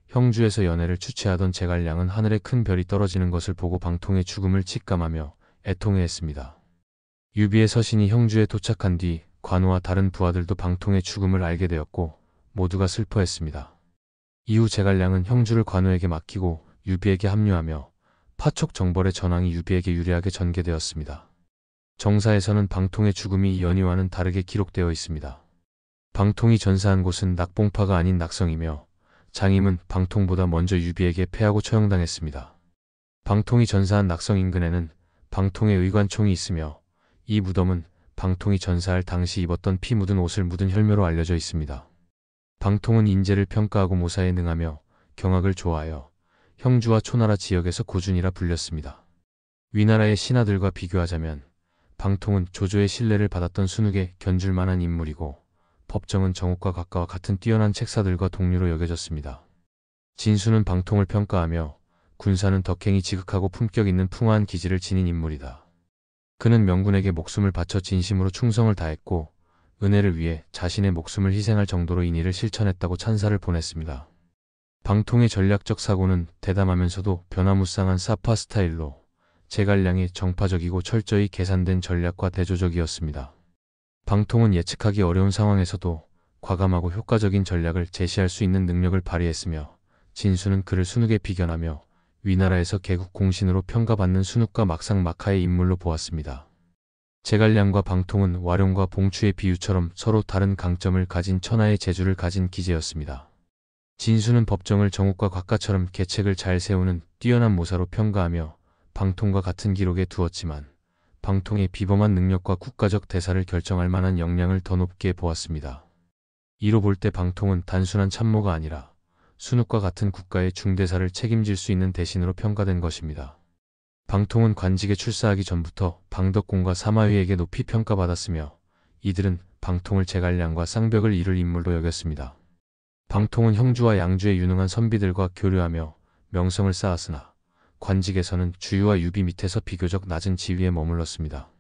A: 형주에서 연애를 주최하던 제갈량은 하늘에 큰 별이 떨어지는 것을 보고 방통의 죽음을 직감하며 애통해했습니다. 유비의 서신이 형주에 도착한 뒤 관우와 다른 부하들도 방통의 죽음을 알게 되었고 모두가 슬퍼했습니다. 이후 제갈량은 형주를 관우에게 맡기고 유비에게 합류하며 파촉 정벌의 전황이 유비에게 유리하게 전개되었습니다. 정사에서는 방통의 죽음이 연희와는 다르게 기록되어 있습니다. 방통이 전사한 곳은 낙봉파가 아닌 낙성이며 장임은 방통보다 먼저 유비에게 패하고 처형당했습니다. 방통이 전사한 낙성 인근에는 방통의 의관총이 있으며 이 무덤은 방통이 전사할 당시 입었던 피 묻은 옷을 묻은 혈묘로 알려져 있습니다. 방통은 인재를 평가하고 모사에 능하며 경학을 좋아하여 형주와 초나라 지역에서 고준이라 불렸습니다. 위나라의 신하들과 비교하자면 방통은 조조의 신뢰를 받았던 순욱에 견줄 만한 인물이고 법정은 정욱과 각가와 같은 뛰어난 책사들과 동료로 여겨졌습니다. 진수는 방통을 평가하며 군사는 덕행이 지극하고 품격 있는 풍화한 기질을 지닌 인물이다. 그는 명군에게 목숨을 바쳐 진심으로 충성을 다했고 은혜를 위해 자신의 목숨을 희생할 정도로 인의를 실천했다고 찬사를 보냈습니다. 방통의 전략적 사고는 대담하면서도 변화무쌍한 사파 스타일로 제갈량의 정파적이고 철저히 계산된 전략과 대조적이었습니다. 방통은 예측하기 어려운 상황에서도 과감하고 효과적인 전략을 제시할 수 있는 능력을 발휘했으며 진수는 그를 순욱에 비견하며 위나라에서 개국 공신으로 평가받는 순욱과 막상막하의 인물로 보았습니다. 제갈량과 방통은 와룡과 봉추의 비유처럼 서로 다른 강점을 가진 천하의 재주를 가진 기재였습니다. 진수는 법정을 정욱과 곽가처럼 계책을 잘 세우는 뛰어난 모사로 평가하며 방통과 같은 기록에 두었지만 방통의 비범한 능력과 국가적 대사를 결정할 만한 역량을 더 높게 보았습니다. 이로 볼 때 방통은 단순한 참모가 아니라 순욱과 같은 국가의 중대사를 책임질 수 있는 대신으로 평가된 것입니다. 방통은 관직에 출사하기 전부터 방덕공과 사마위에게 높이 평가받았으며 이들은 방통을 제갈량과 쌍벽을 이룰 인물로 여겼습니다. 방통은 형주와 양주의 유능한 선비들과 교류하며 명성을 쌓았으나 관직에서는 주유와 유비 밑에서 비교적 낮은 지위에 머물렀습니다.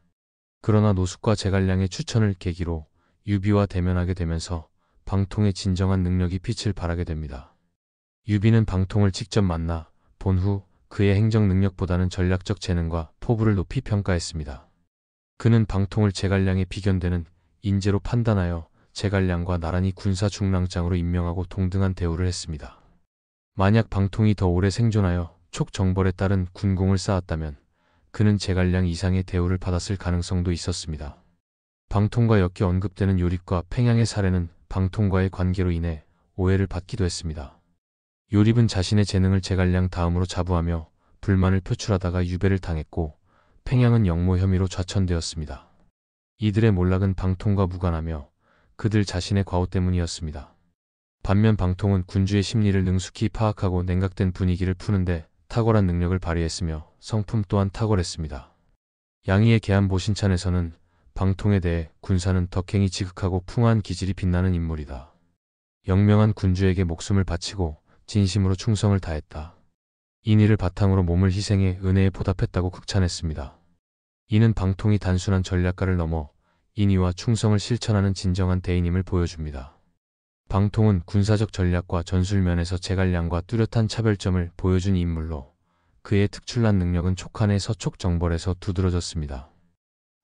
A: 그러나 노숙과 제갈량의 추천을 계기로 유비와 대면하게 되면서 방통의 진정한 능력이 빛을 발하게 됩니다. 유비는 방통을 직접 만나 본 후 그의 행정 능력보다는 전략적 재능과 포부를 높이 평가했습니다. 그는 방통을 제갈량에 비견되는 인재로 판단하여 제갈량과 나란히 군사 중랑장으로 임명하고 동등한 대우를 했습니다. 만약 방통이 더 오래 생존하여 촉정벌에 따른 군功을 쌓았다면 그는 제갈량 이상의 대우를 받았을 가능성도 있었습니다. 방통과 엮여 언급되는 요립과 팽양의 사례는 방통과의 관계로 인해 오해를 받기도 했습니다. 요립은 자신의 재능을 제갈량 다음으로 자부하며 불만을 표출하다가 유배를 당했고 팽양은 역모 혐의로 좌천되었습니다. 이들의 몰락은 방통과 무관하며 그들 자신의 과오 때문이었습니다. 반면 방통은 군주의 심리를 능숙히 파악하고 냉각된 분위기를 푸는데 탁월한 능력을 발휘했으며 성품 또한 탁월했습니다. 양희의 계암보신찬에서는 방통에 대해 군사는 덕행이 지극하고 풍화한 기질이 빛나는 인물이다. 영명한 군주에게 목숨을 바치고 진심으로 충성을 다했다. 인의를 바탕으로 몸을 희생해 은혜에 보답했다고 극찬했습니다. 이는 방통이 단순한 전략가를 넘어 인의와 충성을 실천하는 진정한 대인임을 보여줍니다. 방통은 군사적 전략과 전술면에서 제갈량과 뚜렷한 차별점을 보여준 인물로 그의 특출난 능력은 촉한의 서촉 정벌에서 두드러졌습니다.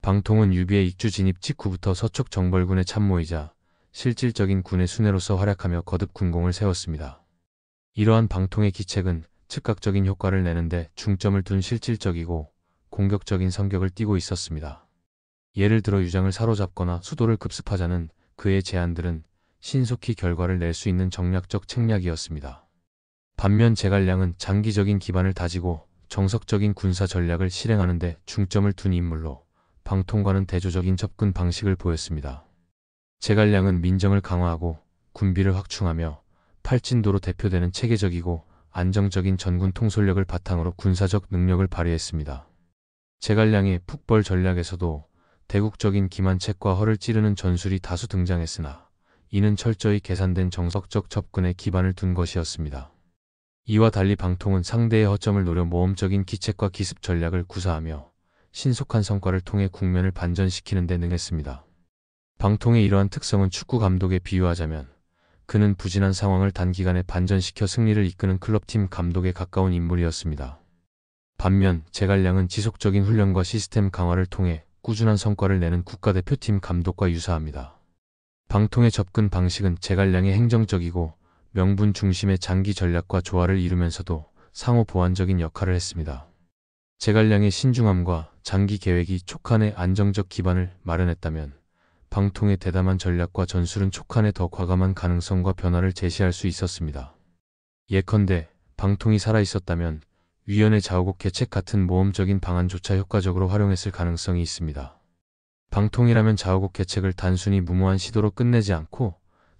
A: 방통은 유비의 익주 진입 직후부터 서촉 정벌군의 참모이자 실질적인 군의 수뇌로서 활약하며 거듭 군공을 세웠습니다. 이러한 방통의 기책은 즉각적인 효과를 내는데 중점을 둔 실질적이고 공격적인 성격을 띠고 있었습니다. 예를 들어 유장을 사로잡거나 수도를 급습하자는 그의 제안들은 신속히 결과를 낼 수 있는 정략적 책략이었습니다. 반면 제갈량은 장기적인 기반을 다지고 정석적인 군사 전략을 실행하는 데 중점을 둔 인물로 방통과는 대조적인 접근 방식을 보였습니다. 제갈량은 민정을 강화하고 군비를 확충하며 팔진도로 대표되는 체계적이고 안정적인 전군 통솔력을 바탕으로 군사적 능력을 발휘했습니다. 제갈량의 푹벌 전략에서도 대국적인 기만책과 허를 찌르는 전술이 다수 등장했으나 이는 철저히 계산된 정석적 접근에 기반을 둔 것이었습니다. 이와 달리 방통은 상대의 허점을 노려 모험적인 기책과 기습 전략을 구사하며 신속한 성과를 통해 국면을 반전시키는 데 능했습니다. 방통의 이러한 특성은 축구 감독에 비유하자면 그는 부진한 상황을 단기간에 반전시켜 승리를 이끄는 클럽팀 감독에 가까운 인물이었습니다. 반면 제갈량은 지속적인 훈련과 시스템 강화를 통해 꾸준한 성과를 내는 국가대표팀 감독과 유사합니다. 방통의 접근 방식은 제갈량의 행정적이고 명분 중심의 장기 전략과 조화를 이루면서도 상호 보완적인 역할을 했습니다. 제갈량의 신중함과 장기 계획이 촉한의 안정적 기반을 마련했다면 방통의 대담한 전략과 전술은 촉한의 더 과감한 가능성과 변화를 제시할 수 있었습니다. 예컨대 방통이 살아있었다면 위헌의 좌우곡 개책 같은 모험적인 방안조차 효과적으로 활용했을 가능성이 있습니다. 방통이라면 좌우곡 개책을 단순히 무모한 시도로 끝내지 않고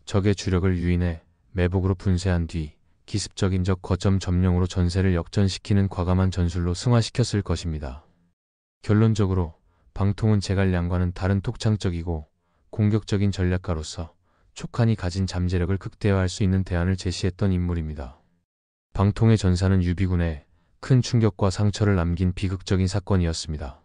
A: 적의 주력을 유인해 매복으로 분쇄한 뒤 기습적인 적 거점 점령으로 전세를 역전시키는 과감한 전술로 승화시켰을 것입니다. 결론적으로 방통은 제갈량과는 다른 독창적이고 공격적인 전략가로서 촉한이 가진 잠재력을 극대화할 수 있는 대안을 제시했던 인물입니다. 방통의 전사는 유비군에 큰 충격과 상처를 남긴 비극적인 사건이었습니다.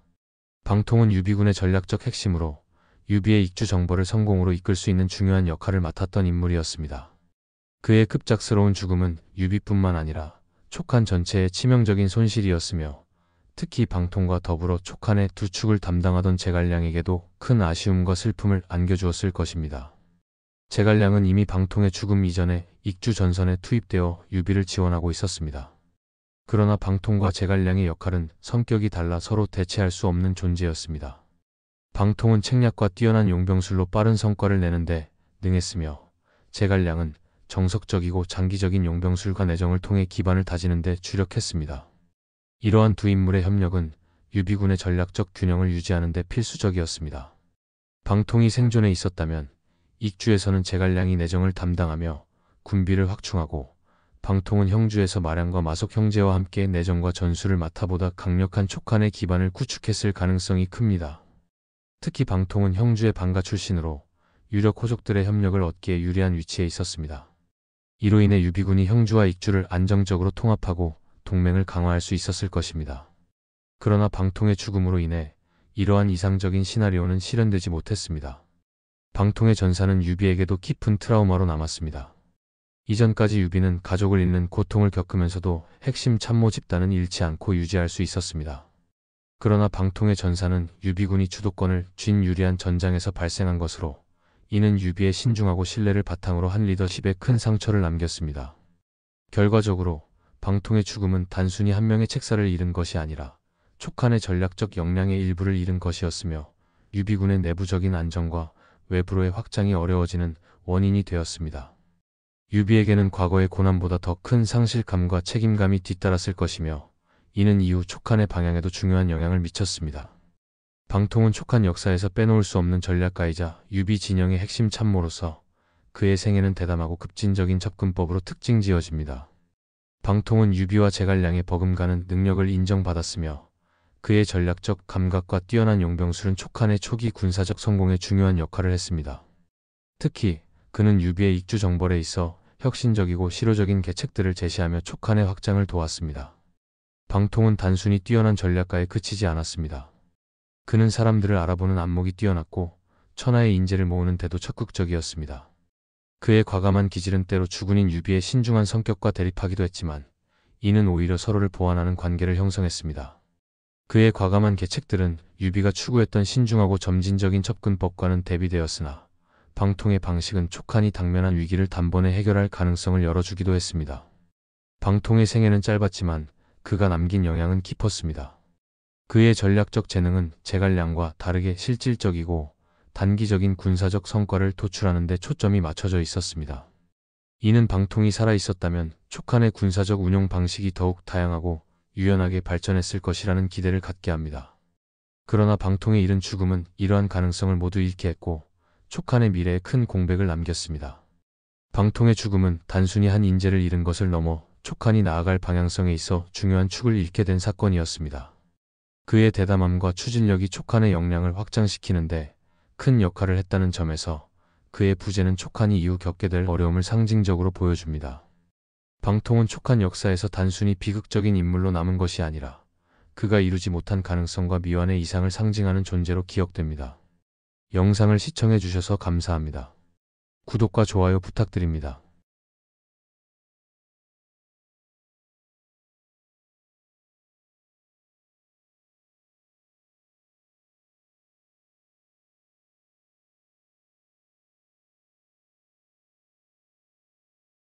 A: 방통은 유비군의 전략적 핵심으로 유비의 익주 정벌을 성공으로 이끌 수 있는 중요한 역할을 맡았던 인물이었습니다. 그의 급작스러운 죽음은 유비뿐만 아니라 촉한 전체에 치명적인 손실이었으며 특히 방통과 더불어 촉한의 두 축을 담당하던 제갈량에게도 큰 아쉬움과 슬픔을 안겨주었을 것입니다. 제갈량은 이미 방통의 죽음 이전에 익주 전선에 투입되어 유비를 지원하고 있었습니다. 그러나 방통과 제갈량의 역할은 성격이 달라 서로 대체할 수 없는 존재였습니다. 방통은 책략과 뛰어난 용병술로 빠른 성과를 내는데 능했으며 제갈량은 정석적이고 장기적인 용병술과 내정을 통해 기반을 다지는 데 주력했습니다. 이러한 두 인물의 협력은 유비군의 전략적 균형을 유지하는 데 필수적이었습니다. 방통이 생존해 있었다면 익주에서는 제갈량이 내정을 담당하며 군비를 확충하고 방통은 형주에서 마량과 마속 형제와 함께 내정과 전술을 맡아 보다 강력한 촉한의 기반을 구축했을 가능성이 큽니다. 특히 방통은 형주의 방가 출신으로 유력 호족들의 협력을 얻기에 유리한 위치에 있었습니다. 이로 인해 유비군이 형주와 익주를 안정적으로 통합하고 동맹을 강화할 수 있었을 것입니다. 그러나 방통의 죽음으로 인해 이러한 이상적인 시나리오는 실현되지 못했습니다. 방통의 전사는 유비에게도 깊은 트라우마로 남았습니다. 이전까지 유비는 가족을 잃는 고통을 겪으면서도 핵심 참모 집단은 잃지 않고 유지할 수 있었습니다. 그러나 방통의 전사는 유비군이 주도권을 쥔 유리한 전장에서 발생한 것으로 이는 유비의 신중하고 신뢰를 바탕으로 한 리더십에 큰 상처를 남겼습니다. 결과적으로 방통의 죽음은 단순히 한 명의 책사를 잃은 것이 아니라 촉한의 전략적 역량의 일부를 잃은 것이었으며 유비군의 내부적인 안정과 외부로의 확장이 어려워지는 원인이 되었습니다. 유비에게는 과거의 고난보다 더 큰 상실감과 책임감이 뒤따랐을 것이며 이는 이후 촉한의 방향에도 중요한 영향을 미쳤습니다. 방통은 촉한 역사에서 빼놓을 수 없는 전략가이자 유비 진영의 핵심 참모로서 그의 생애는 대담하고 급진적인 접근법으로 특징지어집니다. 방통은 유비와 제갈량의 버금가는 능력을 인정받았으며 그의 전략적 감각과 뛰어난 용병술은 촉한의 초기 군사적 성공에 중요한 역할을 했습니다. 특히 그는 유비의 익주 정벌에 있어 혁신적이고 실효적인 계책들을 제시하며 촉한의 확장을 도왔습니다. 방통은 단순히 뛰어난 전략가에 그치지 않았습니다. 그는 사람들을 알아보는 안목이 뛰어났고 천하의 인재를 모으는 데도 적극적이었습니다. 그의 과감한 기질은 때로 주군인 유비의 신중한 성격과 대립하기도 했지만 이는 오히려 서로를 보완하는 관계를 형성했습니다. 그의 과감한 계책들은 유비가 추구했던 신중하고 점진적인 접근법과는 대비되었으나 방통의 방식은 촉한이 당면한 위기를 단번에 해결할 가능성을 열어주기도 했습니다. 방통의 생애는 짧았지만 그가 남긴 영향은 깊었습니다. 그의 전략적 재능은 제갈량과 다르게 실질적이고 단기적인 군사적 성과를 도출하는 데 초점이 맞춰져 있었습니다. 이는 방통이 살아있었다면 촉한의 군사적 운용 방식이 더욱 다양하고 유연하게 발전했을 것이라는 기대를 갖게 합니다. 그러나 방통의 이른 죽음은 이러한 가능성을 모두 잃게 했고 촉한의 미래에 큰 공백을 남겼습니다. 방통의 죽음은 단순히 한 인재를 잃은 것을 넘어 촉한이 나아갈 방향성에 있어 중요한 축을 잃게 된 사건이었습니다. 그의 대담함과 추진력이 촉한의 역량을 확장시키는데 큰 역할을 했다는 점에서 그의 부재는 촉한이 이후 겪게 될 어려움을 상징적으로 보여줍니다. 방통은 촉한 역사에서 단순히 비극적인 인물로 남은 것이 아니라 그가 이루지 못한 가능성과 미완의 이상을 상징하는 존재로 기억됩니다. 영상을 시청해 주셔서 감사합니다. 구독과 좋아요 부탁드립니다.